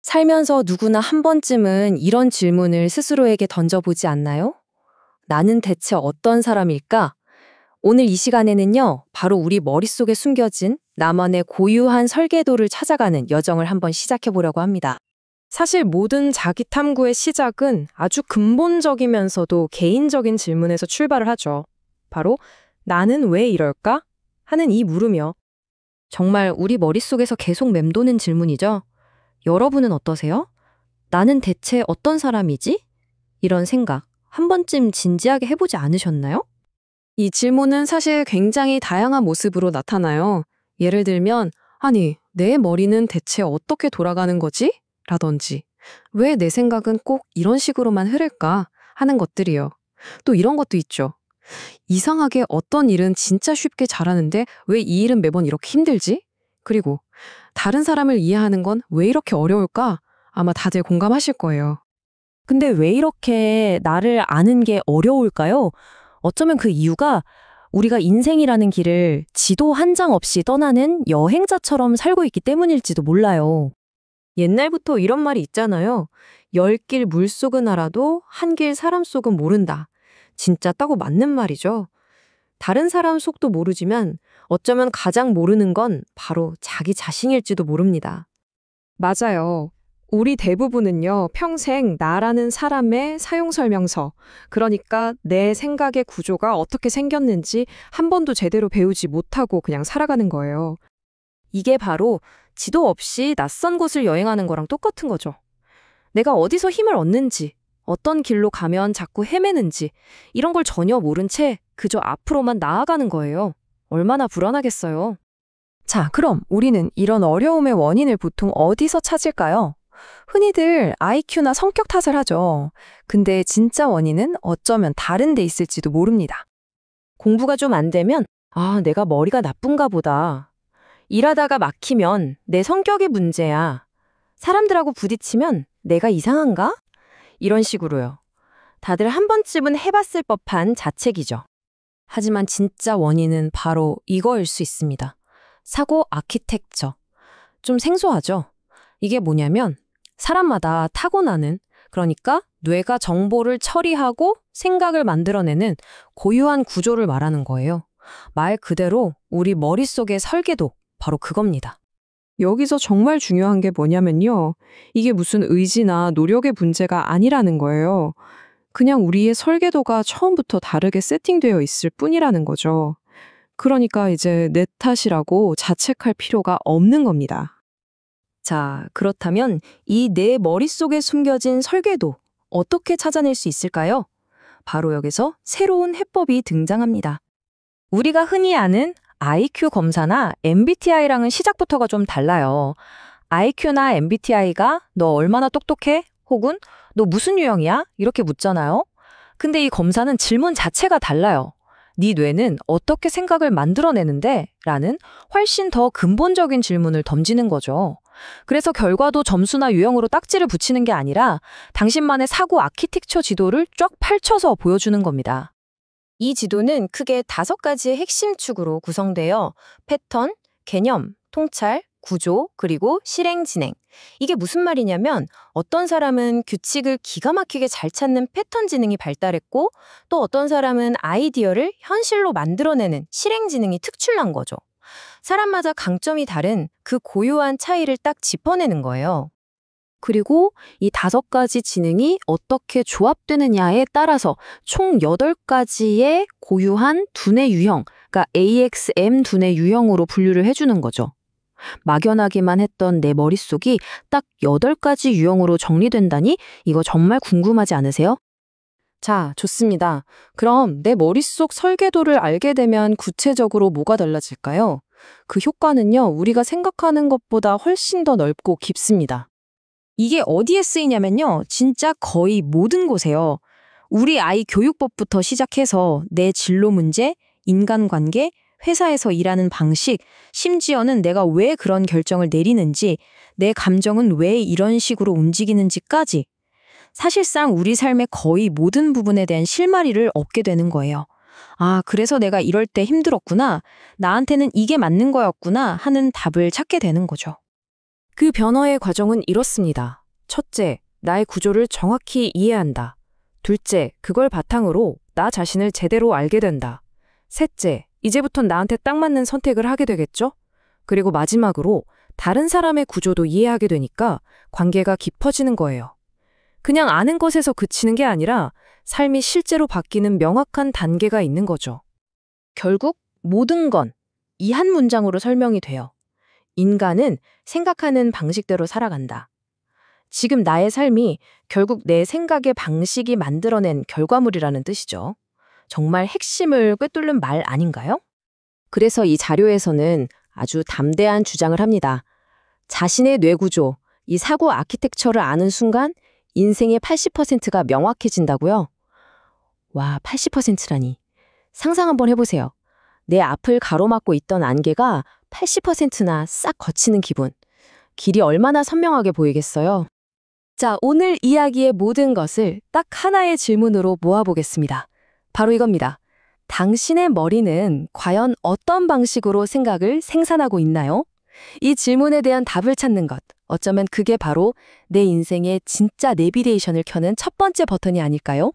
살면서 누구나 한 번쯤은 이런 질문을 스스로에게 던져보지 않나요? 나는 대체 어떤 사람일까? 오늘 이 시간에는요, 바로 우리 머릿속에 숨겨진 나만의 고유한 설계도를 찾아가는 여정을 한번 시작해 보려고 합니다. 사실 모든 자기 탐구의 시작은 아주 근본적이면서도 개인적인 질문에서 출발을 하죠. 바로 나는 왜 이럴까? 하는 이 물음이요. 정말 우리 머릿속에서 계속 맴도는 질문이죠. 여러분은 어떠세요? 나는 대체 어떤 사람이지? 이런 생각 한 번쯤 진지하게 해보지 않으셨나요? 이 질문은 사실 굉장히 다양한 모습으로 나타나요. 예를 들면, 아니, 내 머리는 대체 어떻게 돌아가는 거지? 라든지, 왜 내 생각은 꼭 이런 식으로만 흐를까? 하는 것들이요. 또 이런 것도 있죠. 이상하게 어떤 일은 진짜 쉽게 잘하는데 왜 이 일은 매번 이렇게 힘들지? 그리고 다른 사람을 이해하는 건 왜 이렇게 어려울까? 아마 다들 공감하실 거예요. 근데 왜 이렇게 나를 아는 게 어려울까요? 어쩌면 그 이유가 우리가 인생이라는 길을 지도 한 장 없이 떠나는 여행자처럼 살고 있기 때문일지도 몰라요. 옛날부터 이런 말이 있잖아요. 10길 물속은 알아도 한 길 사람 속은 모른다. 진짜 따고 맞는 말이죠. 다른 사람 속도 모르지만 어쩌면 가장 모르는 건 바로 자기 자신일지도 모릅니다. 맞아요. 우리 대부분은요, 평생 나라는 사람의 사용설명서, 그러니까 내 생각의 구조가 어떻게 생겼는지 한 번도 제대로 배우지 못하고 그냥 살아가는 거예요. 이게 바로 지도 없이 낯선 곳을 여행하는 거랑 똑같은 거죠. 내가 어디서 힘을 얻는지, 어떤 길로 가면 자꾸 헤매는지, 이런 걸 전혀 모른 채 그저 앞으로만 나아가는 거예요. 얼마나 불안하겠어요. 자, 그럼 우리는 이런 어려움의 원인을 보통 어디서 찾을까요? 흔히들 IQ나 성격 탓을 하죠. 근데 진짜 원인은 어쩌면 다른 데 있을지도 모릅니다. 공부가 좀 안 되면, 내가 머리가 나쁜가 보다. 일하다가 막히면 내 성격이 문제야. 사람들하고 부딪히면 내가 이상한가? 이런 식으로요. 다들 한 번쯤은 해봤을 법한 자책이죠. 하지만 진짜 원인은 바로 이거일 수 있습니다. 사고 아키텍처. 좀 생소하죠? 이게 뭐냐면 사람마다 타고나는, 그러니까 뇌가 정보를 처리하고 생각을 만들어내는 고유한 구조를 말하는 거예요. 말 그대로 우리 머릿속의 설계도, 바로 그겁니다. 여기서 정말 중요한 게 뭐냐면요. 이게 무슨 의지나 노력의 문제가 아니라는 거예요. 그냥 우리의 설계도가 처음부터 다르게 세팅되어 있을 뿐이라는 거죠. 그러니까 이제 내 탓이라고 자책할 필요가 없는 겁니다. 자, 그렇다면 이 내 머릿속에 숨겨진 설계도 어떻게 찾아낼 수 있을까요? 바로 여기서 새로운 해법이 등장합니다. 우리가 흔히 아는 IQ 검사나 MBTI랑은 시작부터가 좀 달라요. IQ나 MBTI가 너 얼마나 똑똑해? 혹은 너 무슨 유형이야? 이렇게 묻잖아요. 근데 이 검사는 질문 자체가 달라요. 네 뇌는 어떻게 생각을 만들어내는데? 라는 훨씬 더 근본적인 질문을 던지는 거죠. 그래서 결과도 점수나 유형으로 딱지를 붙이는 게 아니라 당신만의 사고 아키텍처 지도를 쫙 펼쳐서 보여주는 겁니다. 이 지도는 크게 5가지의 핵심 축으로 구성되어 패턴, 개념, 통찰, 구조, 그리고 실행 진행. 이게 무슨 말이냐면 어떤 사람은 규칙을 기가 막히게 잘 찾는 패턴 지능이 발달했고 또 어떤 사람은 아이디어를 현실로 만들어내는 실행 지능이 특출난 거죠. 사람마다 강점이 다른 그 고유한 차이를 딱 짚어내는 거예요. 그리고 이 5가지 지능이 어떻게 조합되느냐에 따라서 총 8가지의 고유한 두뇌 유형, 그러니까 AXM 두뇌 유형으로 분류를 해주는 거죠. 막연하기만 했던 내 머릿속이 딱 8가지 유형으로 정리된다니 이거 정말 궁금하지 않으세요? 자, 좋습니다. 그럼 내 머릿속 설계도를 알게 되면 구체적으로 뭐가 달라질까요? 그 효과는요, 우리가 생각하는 것보다 훨씬 더 넓고 깊습니다. 이게 어디에 쓰이냐면요. 진짜 거의 모든 곳에요. 우리 아이 교육법부터 시작해서 내 진로 문제, 인간관계, 회사에서 일하는 방식, 심지어는 내가 왜 그런 결정을 내리는지, 내 감정은 왜 이런 식으로 움직이는지까지. 사실상 우리 삶의 거의 모든 부분에 대한 실마리를 얻게 되는 거예요. 그래서 내가 이럴 때 힘들었구나. 나한테는 이게 맞는 거였구나 하는 답을 찾게 되는 거죠. 그 변화의 과정은 이렇습니다. 첫째, 나의 구조를 정확히 이해한다. 둘째, 그걸 바탕으로 나 자신을 제대로 알게 된다. 셋째, 이제부턴 나한테 딱 맞는 선택을 하게 되겠죠? 그리고 마지막으로 다른 사람의 구조도 이해하게 되니까 관계가 깊어지는 거예요. 그냥 아는 것에서 그치는 게 아니라 삶이 실제로 바뀌는 명확한 단계가 있는 거죠. 결국 모든 건 이 한 문장으로 설명이 돼요. 인간은 생각하는 방식대로 살아간다. 지금 나의 삶이 결국 내 생각의 방식이 만들어낸 결과물이라는 뜻이죠. 정말 핵심을 꿰뚫는 말 아닌가요? 그래서 이 자료에서는 아주 담대한 주장을 합니다. 자신의 뇌구조, 이 사고 아키텍처를 아는 순간 인생의 80%가 명확해진다고요? 와, 80%라니. 상상 한번 해보세요. 내 앞을 가로막고 있던 안개가 80%나 싹 걷히는 기분. 길이 얼마나 선명하게 보이겠어요? 자, 오늘 이야기의 모든 것을 딱 하나의 질문으로 모아보겠습니다. 바로 이겁니다. 당신의 머리는 과연 어떤 방식으로 생각을 생산하고 있나요? 이 질문에 대한 답을 찾는 것, 어쩌면 그게 바로 내 인생의 진짜 내비게이션을 켜는 첫 번째 버튼이 아닐까요?